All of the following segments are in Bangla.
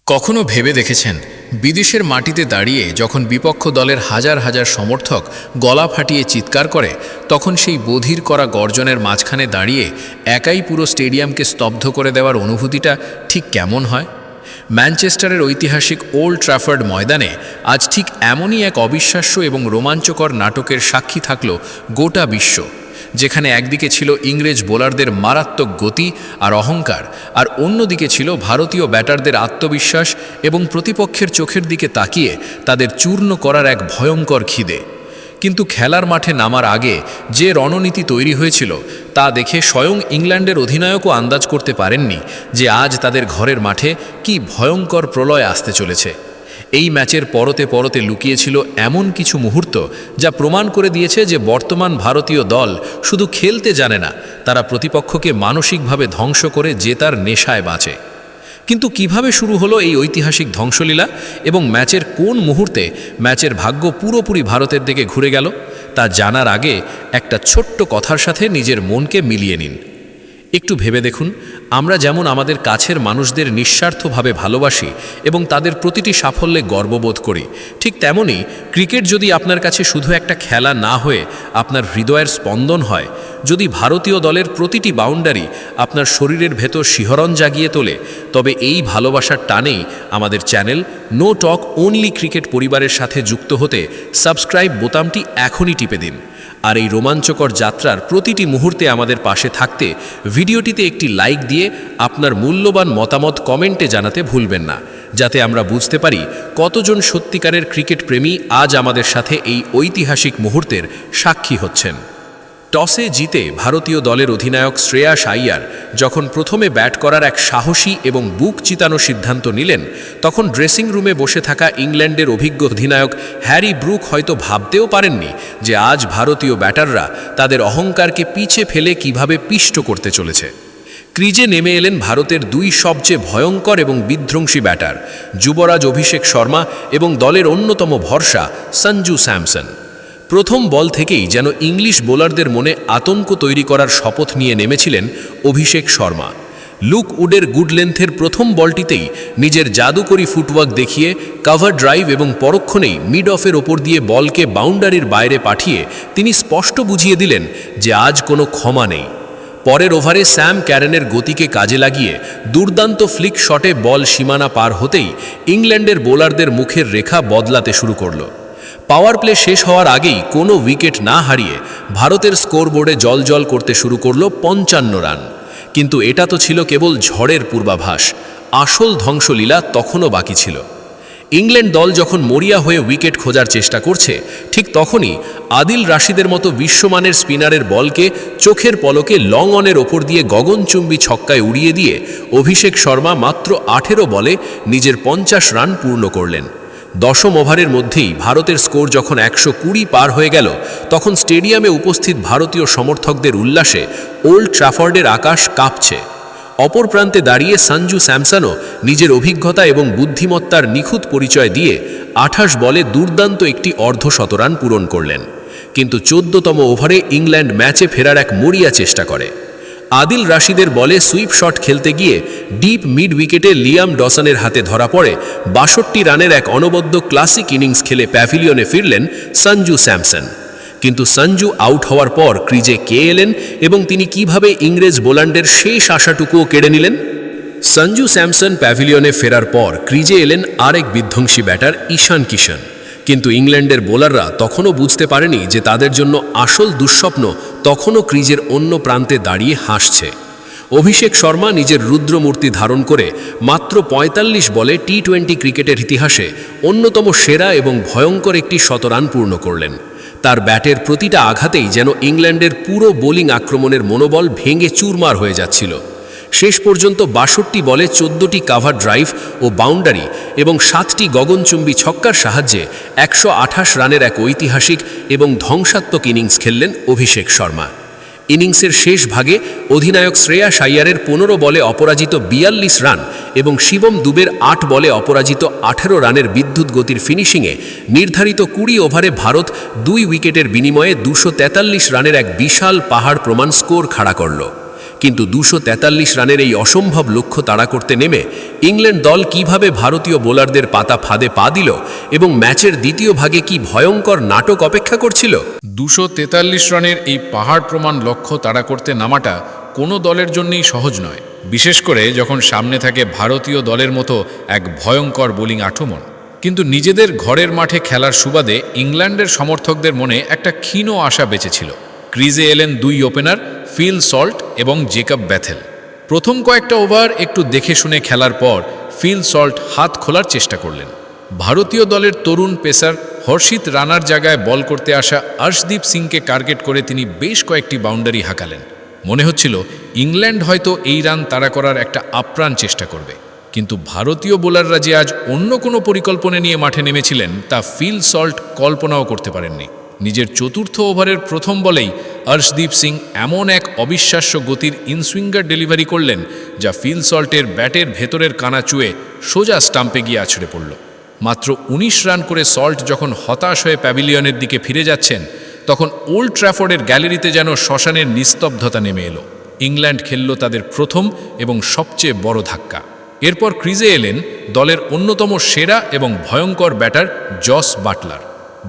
কখনো ভেবে দেখেছেন বিদেশের মাটিতে দাঁড়িয়ে যখন বিপক্ষ দলের হাজার হাজার সমর্থক গলা ফাটিয়ে চিৎকার করে তখন সেই বধির করা গর্জনের মাঝখানে দাঁড়িয়ে একাই পুরো স্টেডিয়ামকে স্তব্ধ করে দেওয়ার অনুভূতিটা ঠিক কেমন হয়? ম্যানচেস্টারের ঐতিহাসিক ওল্ড ট্র্যাফোর্ড ময়দানে আজ ঠিক এমনই এক অবিশ্বাস্য এবং রোমাঞ্চকর নাটকের সাক্ষী থাকল গোটা বিশ্ব, যেখানে একদিকে ছিল ইংরেজ বোলারদের মারাত্মক গতি আর অহংকার, আর অন্যদিকে ছিল ভারতীয় ব্যাটারদের আত্মবিশ্বাস এবং প্রতিপক্ষের চোখের দিকে তাকিয়ে তাদের চূর্ণ করার এক ভয়ঙ্কর খিদে। কিন্তু খেলার মাঠে নামার আগে যে রণনীতি তৈরি হয়েছিল তা দেখে স্বয়ং ইংল্যান্ডের অধিনায়কও আন্দাজ করতে পারেননি যে আজ তাদের ঘরের মাঠে কী ভয়ঙ্কর প্রলয় আসতে চলেছে। এই ম্যাচের পরতে পরতে লুকিয়েছিল এমন কিছু মুহূর্ত যা প্রমাণ করে দিয়েছে যে বর্তমান ভারতীয় দল শুধু খেলতে জানে না, তারা প্রতিপক্ষকে মানসিকভাবে ধ্বংস করে জেতার নেশায় বাঁচে। কিন্তু কিভাবে শুরু হলো এই ঐতিহাসিক ধ্বংসলীলা এবং ম্যাচের কোন মুহূর্তে ম্যাচের ভাগ্য পুরোপুরি ভারতের দিকে ঘুরে গেল তা জানার আগে একটা ছোট্ট কথার সাথে নিজের মনকে মিলিয়ে নিন। একটু ভেবে দেখুন, আমরা যেমন আমাদের কাছের মানুষদের নিঃস্বার্থভাবে ভালোবাসি এবং তাদের প্রতিটি সাফল্যে গর্ববোধ করি, ঠিক তেমনি ক্রিকেট যদি আপনার কাছে শুধু একটা খেলা না হয়ে আপনার হৃদয়ের স্পন্দন হয়, যদি ভারতীয় দলের প্রতিটি বাউন্ডারি আপনার শরীরের ভেতর শিহরণ জাগিয়ে তোলে, তবে এই ভালোবাসার টানেই আমাদের channel no talk only cricket পরিবারের সাথে যুক্ত হতে সাবস্ক্রাইব বোতামটি এখনই টিপে দিন। আর এই রোমাঞ্চকর যাত্রার প্রতিটি মুহূর্তে আমাদের পাশে থাকতে ভিডিওটিতে একটি লাইক দিয়ে আপনার মূল্যবান মতামত কমেন্টে জানাতে ভুলবেন না, যাতে আমরা বুঝতে পারি কতজন সত্যিকারের ক্রিকেট প্রেমী আজ আমাদের সাথে এই ঐতিহাসিক মুহূর্তের সাক্ষী হচ্ছেন। টসে জিতে ভারতীয় দলের অধিনায়ক শ্রেয়াস আইয়ার যখন প্রথমে ব্যাট করার এক সাহসী এবং বুক চিতানো সিদ্ধান্ত নিলেন, তখন ড্রেসিং রুমে বসে থাকা ইংল্যান্ডের অভিজ্ঞ অধিনায়ক হ্যারি ব্রুক হয়তো ভাবতেও পারেননি যে আজ ভারতীয় ব্যাটাররা তাদের অহংকারকে পিছে ফেলে কিভাবে পিষ্ট করতে চলেছে। ক্রিজে নেমে এলেন ভারতের দুই সবচেয়ে ভয়ঙ্কর এবং বিধ্বংসী ব্যাটার, যুবরাজ অভিষেক শর্মা এবং দলের অন্যতম ভরসা সঞ্জু স্যামসন। প্রথম বল থেকেই যেন ইংলিশ বোলারদের মনে আতঙ্ক তৈরি করার শপথ নিয়ে নেমেছিলেন অভিষেক শর্মা। লুক উডের গুড লেন্থের প্রথম বলটিতেই নিজের জাদুকরী ফুটওয়ার্ক দেখিয়ে কভার ড্রাইভ এবং পরক্ষণেই মিড অফের ওপর দিয়ে বলকে বাউন্ডারির বাইরে পাঠিয়ে তিনি স্পষ্ট বুঝিয়ে দিলেন যে আজ কোনো ক্ষমা নেই। পরের ওভারে স্যাম ক্যারেনের গতিকে কাজে লাগিয়ে দুর্দান্ত ফ্লিক শটে বল সীমানা পার হতেই ইংল্যান্ডের বোলারদের মুখের রেখা বদলাতে শুরু করল। পাওয়ার প্লে শেষ হওয়ার আগেই কোনো উইকেট না হারিয়ে ভারতের স্কোরবোর্ডে জলজল করতে শুরু করল 55 রান। কিন্তু এটা তো ছিল কেবল ঝড়ের পূর্বাভাস, আসল ধ্বংসলীলা তখনও বাকি ছিল। ইংল্যান্ড দল যখন মরিয়া হয়ে উইকেট খোঁজার চেষ্টা করছে, ঠিক তখনই আদিল রাশিদের মতো বিশ্বমানের স্পিনারের বলকে চোখের পলকে লং অনের ওপর দিয়ে গগনচুম্বী ছক্কায় উড়িয়ে দিয়ে অভিষেক শর্মা মাত্র 18 বলে নিজের 50 রান পূর্ণ করলেন। দশম ওভারের মধ্যেই ভারতের স্কোর যখন 120 পার হয়ে গেল, তখন স্টেডিয়ামে উপস্থিত ভারতীয় সমর্থকদের উল্লাসে ওল্ড ট্র্যাফোর্ডের আকাশ কাঁপছে। অপর প্রান্তে দাঁড়িয়ে সঞ্জু স্যামসনও নিজের অভিজ্ঞতা এবং বুদ্ধিমত্তার নিখুঁত পরিচয় দিয়ে 28 বলে দুর্দান্ত একটি অর্ধশতরান পূরণ করলেন। কিন্তু 14তম ওভারে ইংল্যান্ড ম্যাচে ফেরার এক মরিয়া চেষ্টা করে। আদিল রাশিদের বলে সুইপ শট খেলতে গিয়ে ডিপ মিড উইকেটে লিয়াম ডসনের হাতে ধরা পড়ে 62 রানের এক অনবদ্য ক্লাসিক ইনিংস খেলে প্যাভিলিয়নে ফিরলেন সঞ্জু স্যামসন। কিন্তু সঞ্জু আউট হওয়ার পর ক্রিজে কে এলেন এবং তিনি কিভাবে ইংরেজ বোলারদের শেষ আশাটুকুও কেড়ে নিলেন? সঞ্জু স্যামসন প্যাভিলিয়নে ফেরার পর ক্রিজে এলেন আরেক বিধ্বংসী ব্যাটার ঈশান কিষান। কিন্তু ইংল্যান্ডের বোলাররা তখনও বুঝতে পারেনি যে তাদের জন্য আসল দুঃস্বপ্ন তখনও ক্রিজের অন্য প্রান্তে দাঁড়িয়ে হাসছে। অভিষেক শর্মা নিজের রুদ্রমূর্তি ধারণ করে মাত্র 45 বলে টি-20 ক্রিকেটের ইতিহাসে অন্যতম সেরা এবং ভয়ঙ্কর একটি শতরান পূর্ণ করলেন। তার ব্যাটের প্রতিটা আঘাতেই যেন ইংল্যান্ডের পুরো বোলিং আক্রমণের মনোবল ভেঙে চুরমার হয়ে যাচ্ছিল। শেষ পর্যন্ত 62 বলে 14টি কাভার ড্রাইভ ও বাউন্ডারি এবং 7টি গগনচুম্বী ছক্কার সাহায্যে 128 রানের এক ঐতিহাসিক এবং ধ্বংসাত্মক ইনিংস খেললেন অভিষেক শর্মা। ইনিংসের শেষ ভাগে অধিনায়ক শ্রেয়াস আইয়ারের 15 বলে অপরাজিত 42 রান এবং শিবম দুবের 8 বলে অপরাজিত 18 রানের বিদ্যুৎ গতির ফিনিশিংয়ে নির্ধারিত 20 ওভারে ভারত 2 উইকেটের বিনিময়ে 243 রানের এক বিশাল পাহাড় প্রমাণ স্কোর খাড়া করল। কিন্তু 243 রানের এই অসম্ভব লক্ষ্য তাড়া করতে নেমে ইংল্যান্ড দল কিভাবে ভারতীয় বোলারদের পাতা ফাঁদে পা দিল এবং ম্যাচের দ্বিতীয় ভাগে কি ভয়ঙ্কর নাটক অপেক্ষা করছিল। 243 রানের এই পাহাড় প্রমাণ লক্ষ্য তাড়া করতে নামাটা কোনো দলের জন্যই সহজ নয়, বিশেষ করে যখন সামনে থাকে ভারতীয় দলের মতো এক ভয়ঙ্কর বোলিং আক্রমণ। কিন্তু নিজেদের ঘরের মাঠে খেলার সুবাদে ইংল্যান্ডের সমর্থকদের মনে একটা ক্ষীণ আশা বেঁচেছিল। ক্রিজে এলেন দুই ওপেনার ফিল সল্ট এবং জেকব বেথেল। প্রথম কয়েকটা ওভার একটু দেখে শুনে খেলার পর ফিল সল্ট হাত খোলার চেষ্টা করলেন। ভারতীয় দলের তরুণ পেসার হর্ষিত রানার জায়গায় বল করতে আসা অর্শদীপ সিংকে টার্গেট করে তিনি বেশ কয়েকটি বাউন্ডারি হাঁকালেন। মনে হচ্ছিল ইংল্যান্ড হয়তো এই রান তাড়া করার একটা আপ্রাণ চেষ্টা করবে, কিন্তু ভারতীয় বোলাররা যে আজ অন্য কোনো পরিকল্পনা নিয়ে মাঠে নেমেছিলেন তা ফিল সল্ট কল্পনাও করতে পারেননি। নিজের চতুর্থ ওভারের প্রথম বলেই অর্শদীপ সিং এমন এক অবিশ্বাস্য গতির ইনসুইঙ্গার ডেলিভারি করলেন যা ফিল সল্টের ব্যাটের ভেতরের কানা চুয়ে সোজা স্টাম্পে গিয়ে আছড়ে পড়ল। মাত্র 19 রান করে সল্ট যখন হতাশ হয়ে প্যাভিলিয়নের দিকে ফিরে যাচ্ছেন, তখন ওল্ড ট্র্যাফোর্ডের গ্যালারিতে যেন শ্মশানের নিস্তব্ধতা নেমে এলো। ইংল্যান্ড খেলল তাদের প্রথম এবং সবচেয়ে বড় ধাক্কা। এরপর ক্রিজে এলেন দলের অন্যতম সেরা এবং ভয়ঙ্কর ব্যাটার জস বাটলার।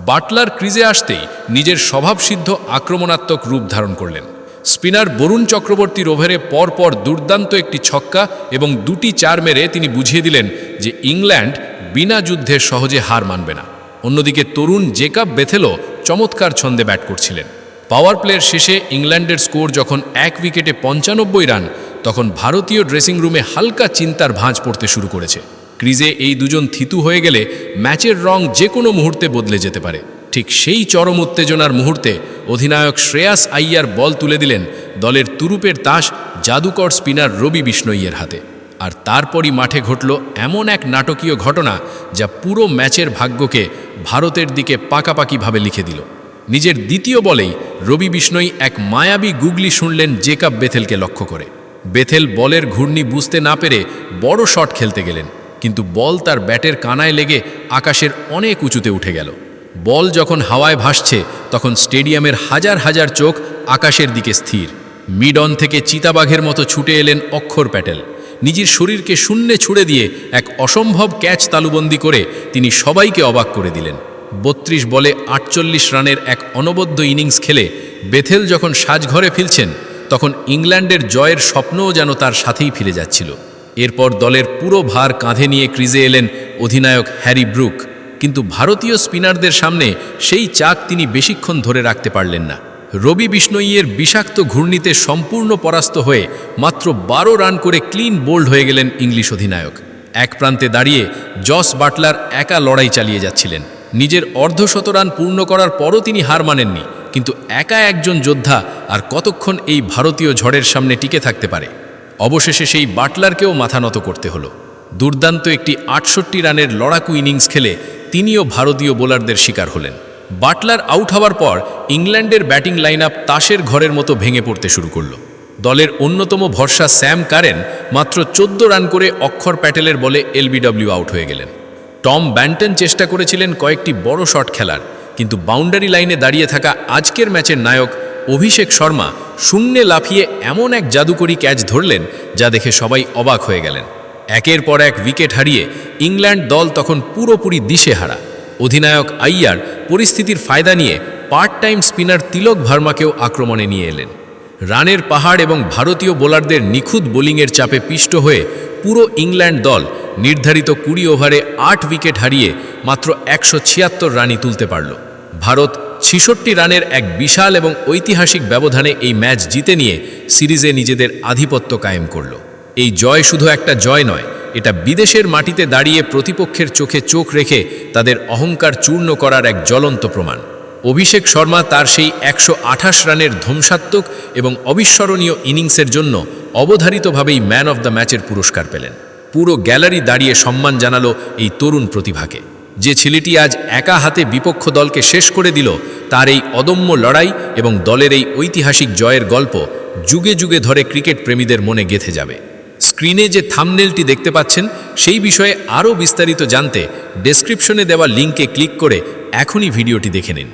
বাটলার ক্রিজে আসতেই নিজের স্বভাবসিদ্ধ আক্রমণাত্মক রূপ ধারণ করলেন। স্পিনার বরুণ চক্রবর্তীর ওভারে পরপর দুর্দান্ত একটি ছক্কা এবং 2টি 4 মেরে তিনি বুঝিয়ে দিলেন যে ইংল্যান্ড বিনা যুদ্ধে সহজে হার মানবে না। অন্যদিকে তরুণ জেকব বেথেলও চমৎকার ছন্দে ব্যাট করছিলেন। পাওয়ার প্লের শেষে ইংল্যান্ডের স্কোর যখন 1 উইকেটে 95 রান, তখন ভারতীয় ড্রেসিং রুমে হালকা চিন্তার ভাঁজ পড়তে শুরু করেছে। ক্রিজে এই দুজন থিতু হয়ে গেলে ম্যাচের রং যে কোনো মুহূর্তে বদলে যেতে পারে। ঠিক সেই চরম উত্তেজনার মুহূর্তে অধিনায়ক শ্রেয়াস আইয়ার বল তুলে দিলেন দলের তুরুপের তাস জাদুকর স্পিনার রবি বিষ্ণইয়ের হাতে। আর তারপরই মাঠে ঘটল এমন এক নাটকীয় ঘটনা যা পুরো ম্যাচের ভাগ্যকে ভারতের দিকে পাকাপাকিভাবে লিখে দিল। নিজের দ্বিতীয় বলেই রবি বিষ্ণই এক মায়াবী গুগলি শুনলেন জেকব বেথেলকে লক্ষ্য করে। বেথেল বলের ঘূর্ণি বুঝতে না পেরে বড় শট খেলতে গেলেন, কিন্তু বল তার ব্যাটের কানায় লেগে আকাশের অনেক উঁচুতে উঠে গেল। বল যখন হাওয়ায় ভাসছে তখন স্টেডিয়ামের হাজার হাজার চোখ আকাশের দিকে স্থির। মিড অন থেকে চিতাবাঘের মতো ছুটে এলেন অক্ষর প্যাটেল। নিজের শরীরকে শূন্যে ছুড়ে দিয়ে এক অসম্ভব ক্যাচ তালুবন্দি করে তিনি সবাইকে অবাক করে দিলেন। 32 বলে 48 রানের এক অনবদ্য ইনিংস খেলে বেথেল যখন সাজঘরে ফিরছেন, তখন ইংল্যান্ডের জয়ের স্বপ্নও যেন তার সাথেই ফিরে যাচ্ছিল। এরপর দলের পুরো ভার কাঁধে নিয়ে ক্রিজে এলেন অধিনায়ক হ্যারি ব্রুক, কিন্তু ভারতীয় স্পিনারদের সামনে সেই চাক তিনি বেশিক্ষণ ধরে রাখতে পারলেন না। রবি বিষ্ণইয়ের বিষাক্ত ঘূর্ণিতে সম্পূর্ণ পরাস্ত হয়ে মাত্র 12 রান করে ক্লিন বোল্ড হয়ে গেলেন ইংলিশ অধিনায়ক। এক প্রান্তে দাঁড়িয়ে জস বাটলার একা লড়াই চালিয়ে যাচ্ছিলেন। নিজের অর্ধশত রান পূর্ণ করার পরও তিনি হার মানেননি, কিন্তু একা একজন যোদ্ধা আর কতক্ষণ এই ভারতীয় ঝড়ের সামনে টিকে থাকতে পারে। অবশেষে সেই বাটলারকেও মাথা নত করতে হলো। দুর্দান্ত একটি 68 রানের লড়াকু ইনিংস খেলে তিনিও ভারতীয় বোলারদের শিকার হলেন। বাটলার আউট হওয়ার পর ইংল্যান্ডের ব্যাটিং লাইন আপ তাসের ঘরের মতো ভেঙে পড়তে শুরু করল। দলের অন্যতম ভরসা স্যাম কারেন মাত্র 14 রান করে অক্ষর প্যাটেলের বলে এলবিডব্লিউ আউট হয়ে গেলেন। টম ব্যান্টন চেষ্টা করেছিলেন কয়েকটি বড় শট খেলার, কিন্তু বাউন্ডারি লাইনে দাঁড়িয়ে থাকা আজকের ম্যাচের নায়ক অভিষেক শর্মা শূন্যে লাফিয়ে এমন এক জাদুকরী ক্যাচ ধরলেন যা দেখে সবাই অবাক হয়ে গেলেন। একের পর এক উইকেট হারিয়ে ইংল্যান্ড দল তখন পুরোপুরি দিশেহারা। অধিনায়ক আইয়ার পরিস্থিতির ফায়দা নিয়ে পার্ট টাইম স্পিনার তিলক ভার্মাকেও আক্রমণে নিয়ে এলেন। রানের পাহাড় এবং ভারতীয় বোলারদের নিখুঁত বোলিংয়ের চাপে পিষ্ট হয়ে পুরো ইংল্যান্ড দল নির্ধারিত 20 ওভারে 8 উইকেট হারিয়ে মাত্র 176 রানই তুলতে পারল। ভারত 66 রানের এক বিশাল এবং ঐতিহাসিক ব্যবধানে এই ম্যাচ জিতে নিয়ে সিরিজে নিজেদের আধিপত্য কায়েম করল। এই জয় শুধু একটা জয় নয়, এটা বিদেশের মাটিতে দাঁড়িয়ে প্রতিপক্ষের চোখে চোখ রেখে তাদের অহংকার চূর্ণ করার এক জ্বলন্ত প্রমাণ। অভিষেক শর্মা তার সেই 128 রানের ধ্বংসাত্মক এবং অবিস্মরণীয় ইনিংসের জন্য অবধারিতভাবেই ম্যান অফ দ্য ম্যাচের পুরস্কার পেলেন। পুরো গ্যালারি দাঁড়িয়ে সম্মান জানালো এই তরুণ প্রতিভাকে। যে ছেলেটি আজ একা হাতে বিপক্ষ দলকে শেষ করে দিল, তার এই অদম্য লড়াই এবং দলের এই ঐতিহাসিক জয়ের গল্প যুগে যুগে ধরে ক্রিকেট প্রেমীদের মনে গেঁথে যাবে। স্ক্রিনে যে থাম্বনেলটি দেখতে পাচ্ছেন সেই বিষয়ে আরও বিস্তারিত জানতে ডেসক্রিপশনে দেওয়া লিঙ্কে ক্লিক করে এখনই ভিডিওটি দেখে নিন।